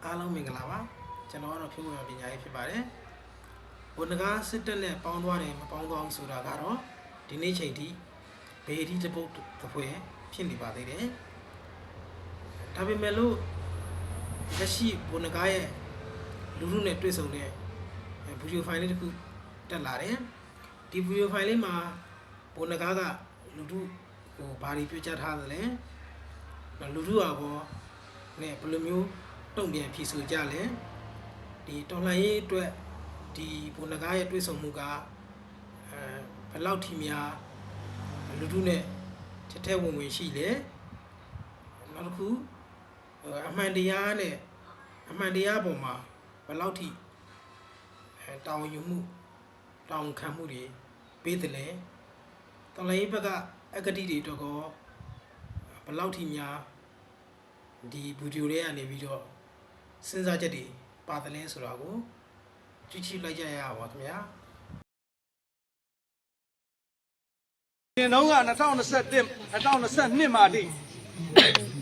အားလုံးမင်္ဂလာပါကျွန်တော်ကတော့ဖြိုးဝေပညာရေးဖြစ်ပါတယ်ဘုန်းတကားစစ်တက်နဲ့ပေါင်းသွားတယ်မပေါင်းသွားအောင်ဆိုတာကတော့ဒီနေ့ချိန်ထိဘေးဒီတပုတ်တစ်ဖွဲဖြစ်နေပါသေးတယ်ဒါပေမဲ့လို့လက်ရှိဘုန်းတကားရဲ့လူလူနဲ့တွေ့ဆုံတဲ့ဗီဒီယိုဖိုင်လေးတစ်ခုတက်လာတယ်ဒီဗီဒီယိုဖိုင်လေးမှာဘုန်းတကားကလူလူဟိုဘာတွေပြောကြားထားသလဲလူလူอ่ะဘောနဲ့ဘယ်လိုမျိုးတုံ့ပြန်ဖြေဆိုကြလဲဒီတော်လှန်ရေးအတွက်ဒီဘုန်းတကားရဲ့တွေ့ဆုံမှုကဘယ်လောက်ထိများလူလူနဲ့ချက်ထဲဝင်ဝင်ရှိလဲနောက်တစ်ခုအမှန်တရားနဲ့အမှန်တရားပေါ်မှာဘယ်လောက်ထိတောင်းယူမှုတောင်းခံမှုတွေပေးတယ်လဲတော်လှန်ရေးဘက်ကအကတိတွေတော့ကောဘယ်လောက်ထိများဒီဗီဒီယိုတွေကနေပြီးတော့စဉ်းစားချက်တွေပါတယ်လဲဆိုတာကိုကြည့်ကြည့်လိုက်ကြရပါခင်ဗျာဒီနှုန်းက2021မှာတိ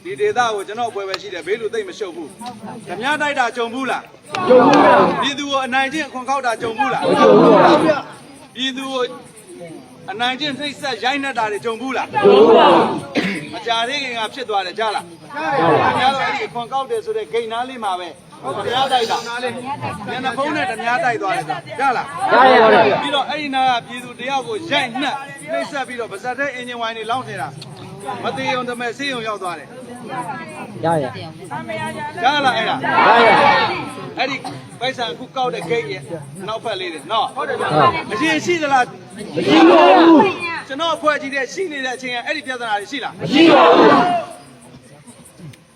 ဒီဒေသကိုကျွန်တော်ပွဲပဲရှိတယ်ဘေးလူသိမ့်မရှုပ်ဘူးဓမြတိုက်တာကြုံဘူးလားကြုံဘူးဗျာပြည်သူကိုအနိုင်ကျင့်အခွန်ခောက်တာကြုံဘူးလားမကြုံဘူးဗျာပြည်သူကိုအနိုင်ကျင့်နှိပ်စက်ရိုက်နှက်တာတွေကြုံဘူးလားကြုံဘူးပါဘူးမကြသေးခင်ကဖြစ်သွားတယ်ကြားလားကြားပါဘူးခင်ဗျားတို့အဲ့ဒီခွန်ကောက်တယ်ဆိုတဲ့ဂိမ်းနားလေးမှာပဲဓမြတိုက်တာညနေဖုံးနဲ့ဓမြတိုက်သွားတယ်ကြားလားကြားရပါတယ်ပြီးတော့အဲ့ဒီနားကပြည်သူတယောက်ကိုရိုက်နှက်နှိပ်စက်ပြီးတော့ဗဇက်တဲ့အင်ဂျင်ဝိုင်းတွေလောင်းနေတာမသေးုံတမဲ့ဆေးရုံရောက်သွားတယ်ကြားရကြားလားအဲ့ဒါကြားရအဲ့ဒီပိုက်ဆံခုကောက်တဲ့ဂိတ်ရဲ့နောက်ဖက်လေးတွေနော်ဟုတ်တယ်ဗျာအရင်ရှိသလားမရှိပါဘူးကျွန်တော်အဖွဲ့ကြီးတဲ့ရှိနေတဲ့အချိန်ကအဲ့ဒီပြဿနာတွေရှိလားမရှိပါဘူး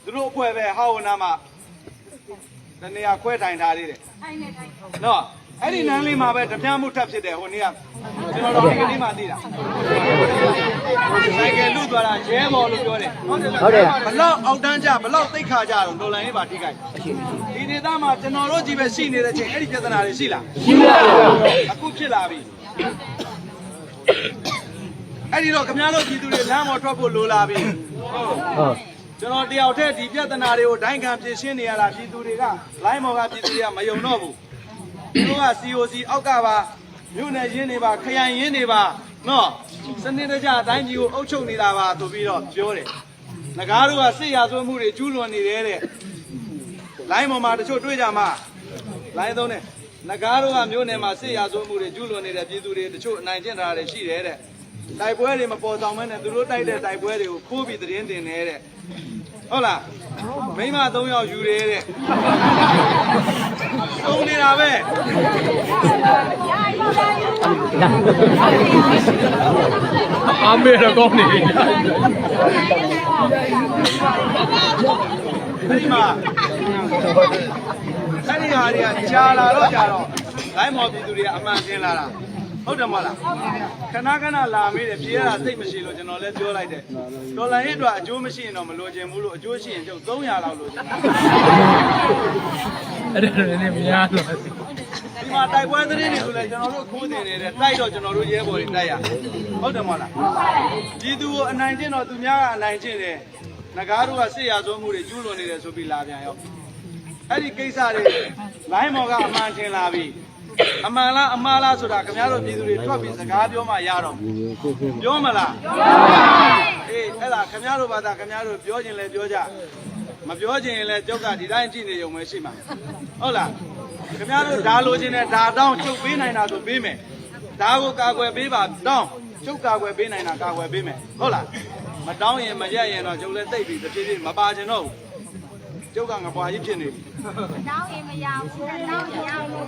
သူတို့အဖွဲ့ပဲဟာဝနာမှာတနေရာခွဲထိုင်ထားသေးတယ်နော်အဲ့ဒီနန်းလေးမှာပဲဓမြမှုထပ်ဖြစ်တယ်ဟိုနေ့ကကျွန်တော်တို့ဒီကနေ့မှသိတာဆိုင်ကယ်လွတ်သွားတာရဲဘော်လို့ပြောတယ်ဟုတ်တယ်ဘလောက်အောက်တန်းကြဘလောက်သိခါကြတော့ဒေါ်လာရေးပါထိခိုက်ဒီဒေသမှာကျွန်တော်တို့ကြီးပဲရှိနေတဲ့ချိန်အဲ့ဒီပြဿနာတွေရှိလားရှိပါဘူးအခုဖြစ်လာပြီအဲ့ဒီတော့ခင်ဗျားတို့ပြည်သူတွေလမ်းပေါ်ထွက်ဖို့လိုလာပြီဟုတ်ကျွန်တော်တယောက်တည်းဒီပြဿနာတွေကိုဒိုင်းခံဖြေရှင်းနေရတာပြည်သူတွေကလိုင်းမော်ကပြည်သူတွေကမယုံတော့ဘူးသူတို့က COC အောက်ကပါမြို့နယ်ရင်းနေပါခရိုင်ရင်းနေပါနော်စနစ်တကျအတိုင်းကြီးကိုအုပ်ချုပ်နေတာပါဆိုပြီးတော့ပြောတယ်ငကားတို့ကစစ်ရာဇဝတ်မှုတွေကျူးလွန်နေတယ်တဲ့လိုင်းပေါ်မှာတချို့တွေ့ကြမှာလိုင်းသုံးနဲ့ငကားတို့ကမြို့နယ်မှာစစ်ရာဇဝတ်မှုတွေကျူးလွန်နေတဲ့ပြည်သူတွေတချို့အနိုင်ကျင့်တာတွေရှိတယ်တဲ့တိုက်ပွဲတွေမပေါ်ဆောင်မဲနဲ့သူတို့တိုက်တဲ့တိုက်ပွဲတွေကိုခိုးပြီးသတင်းတင်နေတဲ့ဟုတ်လားမိမ3ယောက်ယူတယ်တဲ့သုံးနေတာပဲအမေရကောင်းနေဒီမှာအဲ့ဒီဟာတွေကကြာလာတော့ကြာတော့လိုင်းမော်ပြည်သူတွေကအမှန်ရှင်းလာတာဟုတ်တယ်မဟုတ်လားခဏခဏလာမေးတယ်ပြေးရတာသိမရှိလို့ကျွန်တော်လည်းပြောလိုက်တယ်ဒေါ်လာရဲ့အတွက်အကျိုးမရှိရင်တော့မလိုချင်ဘူးလို့အကျိုးရှိရင်ကျုပ်300လောက်လို့အဲ့ဒါလည်းမရတော့ဒီမှာတိုက်ပွဲသတင်းတွေဆိုလဲကျွန်တော်တို့ခိုးတင်နေတဲ့တိုက်တော့ကျွန်တော်တို့ရဲဘော်တွေတိုက်ရဟုတ်တယ်မဟုတ်လားပြည်သူကိုအနိုင်ကျင့်တော့သူများကအနိုင်ကျင့်တယ်ငကားတို့ကစစ်ရာဇဝတ်မှုတွေကျူးလွန်နေတယ်ဆိုပြီးလာပြန်ရောအဲ့ဒီကိစ္စတွေလိုင်းမော်ကအမှန်ထင်လာပြီအမှန်လားအမှားလားဆိုတာခင်ဗျားတို့ပြည်သူတွေထွက်ပြီးစကားပြောမှရတော့ပြောမလားအေးအဲ့ဒါခင်ဗျားတို့ဘာသာခင်ဗျားတို့ပြောခြင်းလဲပြောကြမပြောခြင်းရင်လဲကျုပ်ကဒီတိုင်းကြည့်နေရုံပဲရှိမှာဟုတ်လားခင်ဗျားတို့ဒါလိုချင်တဲ့ဒါတောင်းကျုပ်ပေးနိုင်တာဆိုပေးမယ်ဒါကိုကာကွယ်ပေးပါတောင်းကျုပ်ကာကွယ်ပေးနိုင်တာကာကွယ်ပေးမယ်ဟုတ်လားမတောင်းရင်မရက်ရင်တော့ကျုပ်လည်းသိပြီတဖြည်းဖြည်းမပါချင်တော့ဘူးကျုပ်ကငပွားကြီးဖြစ်နေပြီတောင်းရင်မရဘူးတောင်းရင်ရဘူး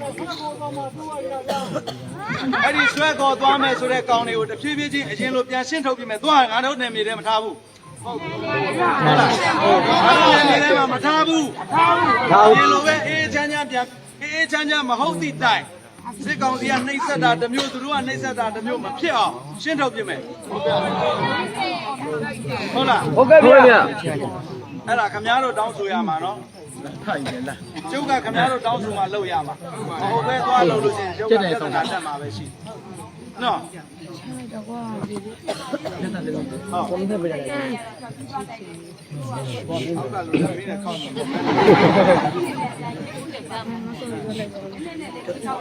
အဲ့ဒီဆွဲခေါ်သွားမယ်ဆိုတဲ့ကောင်တွေကိုတဖြည်းဖြည်းချင်းအရင်လိုပြန်ရှင်းထုတ်ပြမယ်သွားငါတို့နယ်မြေထဲမထားဘူးဟုတ်လားငါတို့နယ်မြေထဲမှာမထားဘူးဒီလိုပဲအေးချမ်းချမ်းပြန်အေးချမ်းချမ်းမဟုတ်သည့်တိုင်စစ်ကောင်စီကနှိပ်စက်တာတစ်မျိုးသူတို့ကနှိပ်စက်တာတစ်မျိုးမဖြစ်အောင်ရှင်းထုတ်ပြမယ်ဟုတ်လားဟုတ်ကဲ့ဗျာအဲ့ဒါခင်ဗျားတို့တောင်းဆိုရမှာနော်ထိုင်တယ်လားကျုပ်ကခင်ဗျားတို့တောင်းဆိုမှလုပ်ရမှာမဟုတ်ပဲသွားလုပ်လို့ရှိရင်ကျုပ်ကပြဿနာတက်မှာပဲရှိနော်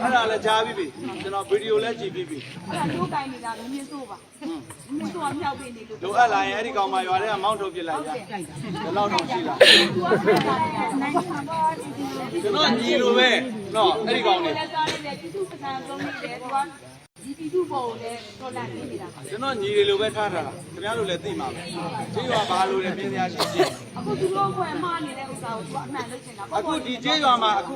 အဲ့ဒါလည်းကြားပြီးပြီကျွန်တော်ဗီဒီယိုလည်းကြည့်ပြီးပြီ အဲ့ဒါတို့ကိုင်းနေတာလည်းမြင်စိုးပါမြင်စိုးကမြောက်ပေးနေလို့ လိုအပ်လာရင်အဲ့ဒီကောင်မရွာထဲကမောင်းထုတ်ပြလိုက်ရဒီလောက်တော့ရှိလားကျွန်တော်ညီလိုပဲနော်အဲ့ဒီကောင်နေ လက်သားလေးနဲ့ပြည်သူ့စခန်းဆုံးနေတယ်သူကဒီပြည်သူ့ဘောကိုလည်းတော်လာနေနေတာ ကျွန်တော်ညီတွေလိုပဲထားတာခင်ဗျားတို့လည်းသိမှာပဲကျေးရွာဘာလို့လဲပြင်းစရာရှိရှိ အခုသူတို့ခွဲမှားနေတဲ့ဥစ္စာကိုသူကအမှန်လုပ်ချင်တာပေါ့ အခုဒီကျေးရွာမှာအခု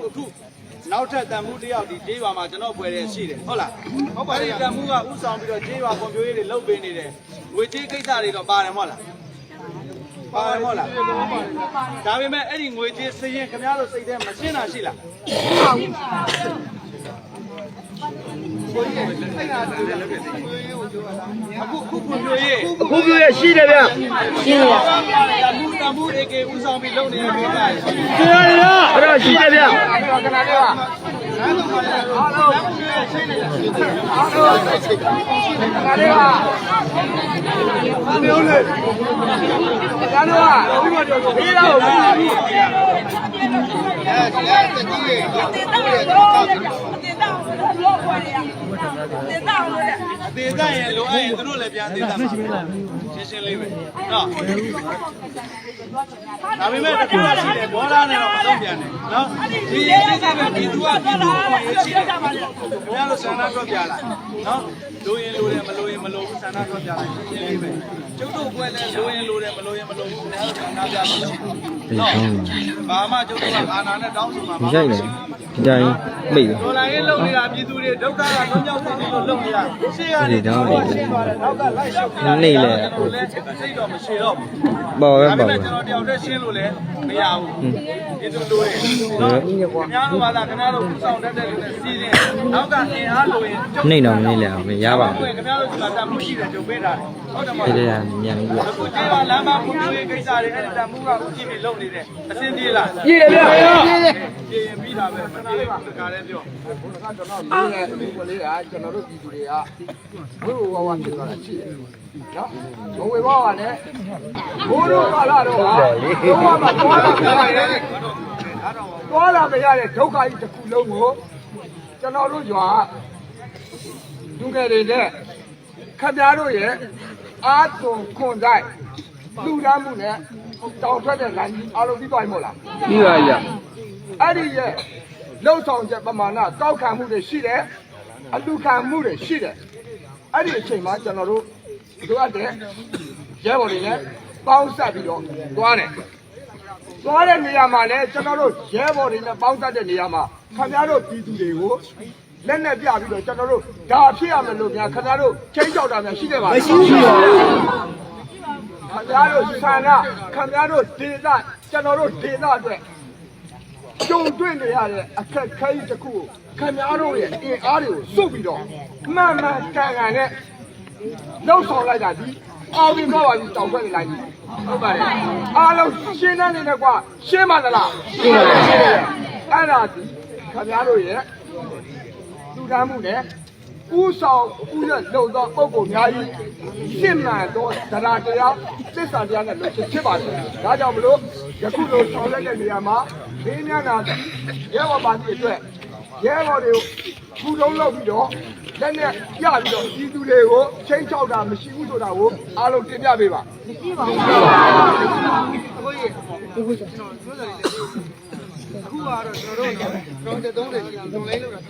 နောက်ထပ်တန်မှုတယောက်ဒီကျေးရွာမှာကျွန်တော်ပွဲတယ်ရှိတယ်ဟုတ်လားဟုတ်ပါတယ်တန်မှုကဥဆောင်ပြီးတော့ကျေးရွာကွန်ပျူတာတွေလုပ်ပေးနေတယ်ငွေကြေးကိစ္စတွေတော့ပါတယ်မဟုတ်လားပါတယ်မဟုတ်လားဒါပေမဲ့အဲ့ဒီငွေကြေးစရင်ခင်ဗျားတို့စိတ်ထဲမရှင်းတာရှိလားအခုခုပြွေရေး အခုပြည့်ရှိတယ်ဗျရှင်းရ တမှုဧကေဥဆောင်ပြီးလုပ်နေတဲ့ကိစ္စတွေ ရှင်းရအဲ့တော့ရှိတယ်ဗျ ခဏလေးပါအားလုံးရှင်းနေတယ်အားလုံးခဏလေးပါအားမျိုးလေကျန်တော့ပြီးတော့ဒေသရဲ့လိုအပ်ရင်သူတို့လည်းပြန်ဒေသမှာရှင်းရှင်းလေးပဲနော်ဒါပေမဲ့တစ်ခုရှိတယ်ဒေါ်လာနဲ့တော့မတော့ပြန်နဲ့နော်ဒီရေးကိစ္စပဲဒီသူကပြည်သူ့ကိုရေးရှိတယ်ဘုရားလို့ဆန္ဒထွက်ပြလာနော်လိုရင်လိုတယ်မလိုရင်မလိုဘူးဆန္ဒထွက်ပြလိုက်ရှင်းလေးပဲကျုပ်တို့ဘွဲလည်းလိုရင်လိုတယ်မလိုရင်မလိုဘူးဘုရားဆန္ဒပြပါလို့နော်ဘာမှကျုပ်တို့ကအာနာနဲ့တောင်းဆိုမှာပါရိုက်တယ်ကြိုင်မိတ်ဒေါ်လာရေးလုံနေတာပြည်သူတွေဒုက္ခကလုံးကြောက်နေလို့လုံနေတာရှေ့ကနေတော့ရှင်းသွားတယ်နောက်ကလိုက်ရှောက်နေလေစိတ်တော့မရှိတော့ဘူးပေါ်ပဲပေါ်ကျွန်တော်တယောက်တည်းရှင်းလို့လည်းမရဘူးဒီလိုလိုတယ်နော်ခင်ဗျားတို့ဘာသာခင်ဗျားတို့ပူဆောင်တတ်တဲ့လူတွေစီစဉ်နောက်ကအင်အားလိုရင်နေတော့နေလေအောင်မရပါဘူးခင်ဗျားတို့ကတမ်းမှုရှိတယ်ကြုံပေးတာဟုတ်တယ်မဟုတ်လားမြန်ပြီအခုကျေးရွာလမ်းမပုံပြရေးကိစ္စတွေအဲ့ဒီတမ်းမှုကအခုကြည့်ပြီးလုပ်နေတယ်အစင်းပြေးလားပြေးတယ်ဗျာပြေးရင်ပြီးတာပဲမပြေးဘူးတခါလည်းပြောကျွန်တော်လေးနဲ့ဒီကလေးကကျွန်တော်တို့ပြည်သူတွေကဝိဝဝဖြစ်သွားတာရှိတယ်နော်ဝိဝဝနဲ့ဘိုးတို့ကလာတော့ဟာဘိုးကမှသွားလာမရတဲ့သွားလာမရတဲ့ဒုက္ခကြီးတစ်ခုလုံးကိုကျွန်တော်တို့ရွာလူငယ်တွေနဲ့ခမည်းတော်ရဲ့အာသွန်ခွန်ဆိုင်လူရမ်းမှုနဲ့တောင်ထွက်တဲ့လမ်းကြီးအားလုံးပြီးသွားပြီမို့လားပြီးပါရဲ့အဲ့ဒီရဲ့လှုပ်ဆောင်ချက်ပမာဏကောက်ခံမှုတွေရှိတယ်အလူခံမှုတွေရှိတယ်အဲ့ဒီအချိန်မှာကျွန်တော်တို့တို့အပ်တဲ့ရဲဘော်တွေနဲ့ပေါင်းဆက်ပြီးတော့သွားတယ်သွားတဲ့နေရာမှာလည်းကျွန်တော်တို့ရဲဘော်တွေနဲ့ပေါင်းဆက်တဲ့နေရာမှာခင်ဗျားတို့ပြည်သူတွေကိုလက်နဲ့ပြပြီးတော့ကျွန်တော်တို့ဒါဖြစ်ရမယ်လို့များခင်ဗျားတို့ချိန်ကြောက်တာများရှိခဲ့ပါလားမရှိပါဘူးခင်ဗျားတို့ဆန္ဒခင်ဗျားတို့ဒေသကျွန်တော်တို့ဒေသအတွက်ကြုံတွေ့နေရတဲ့အခက်ခဲတစ်ခုကိုခင်ဗျားတို့ရဲ့အင်အားတွေကိုစုပ်ပြီးတော့မှန်မှန်ကန်ကန်နဲ့လှုပ်ဆောင်လိုက်တာဒီအောင်ပြီးတော့ပါပြီတောင်ထွက်နေလိုက်ပြီဟုတ်ပါတယ်အားလုံးရှင်းနေတယ်ကွာရှင်းပါလားရှင်းပါပြီအဲ့ဒါဒီခင်ဗျားတို့ရဲ့လူတန်းမှုနဲ့ဦးဆောင်ဦးရလုံသောပုံပုံများကြီးရှင်းမှန်တော့တရားတရားသစ္စာတရားနဲ့လုပ်ဖြစ်ပါတယ်ဒါကြောင့်မလို့ယခုလိုဆောင်ရွက်တဲ့နေရာမှာဒီညနာရဲဘော်ပါတီအတွက်ရဲဘော်တွေကိုခုလုံးလုပ်ပြီးတော့လက်နဲ့ပြပြီးတော့ပြည်သူတွေကိုချိန်ချောက်တာမရှိဘူးဆိုတာကိုအားလုံးတင်ပြပေးပါမရှိပါဘူးအခုကြီးအခုကတော့ကျွန်တော်တို့တုံးတယ်တုံးလိုက်လို့တော့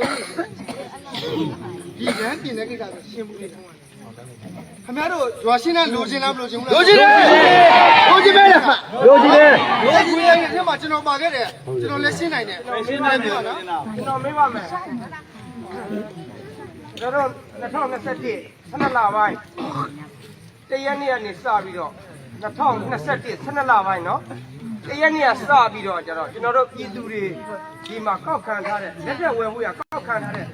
ဒီရန်ပြင်တဲ့ကိစ္စကိုရှင်းဖို့နေတာခင်ဗျားတို့ရွာရှင်းတဲ့လိုချင်လားမလိုချင်ဘူးလားလိုချင်တယ်လိုချင်ပဲလားလိုချင်တယ်လိုချင်ရဲ့ဒီမှာကျွန်တော်ပါခဲ့တယ်ကျွန်တော်လည်းရှင်းနိုင်တယ်ရှင်းနိုင်တယ်နော်ကျွန်တော်မေးပါမယ်ကျွန်တော်2021 12လပိုင်းတရက်နေ့ကနေစပြီးတော့2021 12လပိုင်းเนาะတရက်နေ့ကစပြီးတော့ကျွန်တော်တို့ပြည်သူတွေဒီမှာကောက်ခံထားတဲ့လက်ဆက်ဝယ်မှုရကောက်ခံထားတဲ့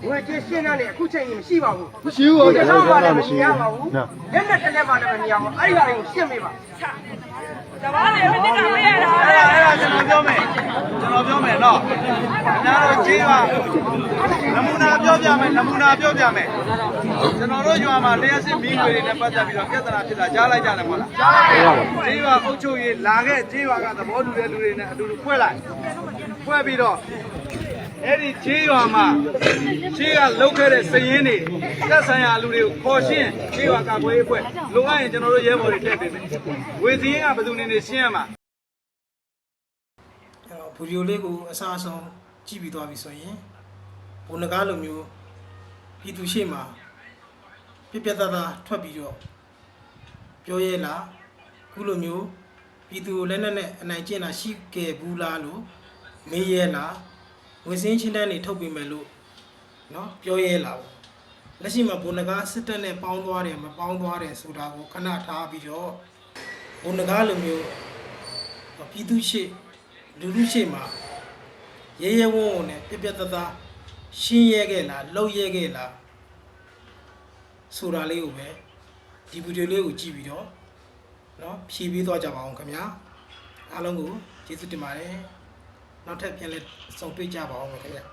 ဝယ်ချင်းရှင်းတဲ့အခုချိန်ကြီးမရှိပါဘူးမရှိဘူးကျွန်တော်ကလည်းမရှိရပါဘူးလက်နဲ့တစ်လက်မှလည်းမမြင်အောင်အဲ့ဒီဟာတွေကိုရှင်းပေးပါတဘာလေမနစ်ကမရတာအဲ့ဒါကျွန်တော်ပြောမယ် တယ်နော်။ညာတော့ကြီးပါနမူနာပြောပြမယ်ကျွန်တော်တို့ရွာမှာလျှက်စစ်မီးတွေနဲ့ပတ်သက်ပြီးတော့ပြဿနာဖြစ်တာကြားလိုက်ကြတယ်မဟုတ်လားကြားလိုက်ပါဘူးကြီးရွာအုပ်ချုပ်ရေးလာခဲ့ကြီးရွာကသဘောတူတဲ့လူတွေနဲ့အတူတူဖွဲ့ပြီးတော့အဲ့ဒီကြီးရွာမှာကြီးကလုတ်ခဲ့တဲ့စည်ရင်းတွေသက်ဆိုင်ရာလူတွေကိုခေါ်ရှင်းကြီးရွာကကွေးအဖွဲ့လိုအပ်ရင်ကျွန်တော်တို့ရဲဘော်တွေတက်ပေးမယ်ဝေစည်းရင်းကဘယ်သူနေရှင်းရမှာ ဗီဒီယိုလေးကိုအစားအဆုံးကြည့်ပြီးသွားပြီဆိုရင်ဘုံနဂါလိုမျိုးပြည်သူရှေ့မှာပြပြသားသားထွက်ပြီးတော့ပြောရဲလားခုလိုမျိုးပြည်သူလက်နဲ့အနိုင်ကျင့်တာရှိခဲ့ဘူးလားလို့မေးရဲလားဝင်စင်းချင်းတန်းနေထုတ်ပြီးမယ်လို့နော်ပြောရဲလားလက်ရှိမှာဘုံနဂါစစ်တပ်နဲ့ပေါင်းသွားတယ်မပေါင်းသွားတယ်ဆိုတာကိုခဏထားပြီးတော့ဘုံနဂါလိုမျိုးပြည်သူရှေ့လူလူရှိမှာရဲရဲဝုန်းဝုန်းနဲ့ပြပြတသားရှင်းရဲခဲ့လားလှုပ်ရဲခဲ့လားဆိုတာလေးကိုပဲဒီဗီဒီယိုလေးကိုကြည့်ပြီးတော့เนาะဖြည့်ပြီးသွားကြပါအောင်ခင်ဗျာအားလုံးကိုကျေးဇူးတင်ပါတယ်နောက်ထပ်ပြန်လည်ဆုံတွေ့ကြပါအောင်ခင်ဗျာ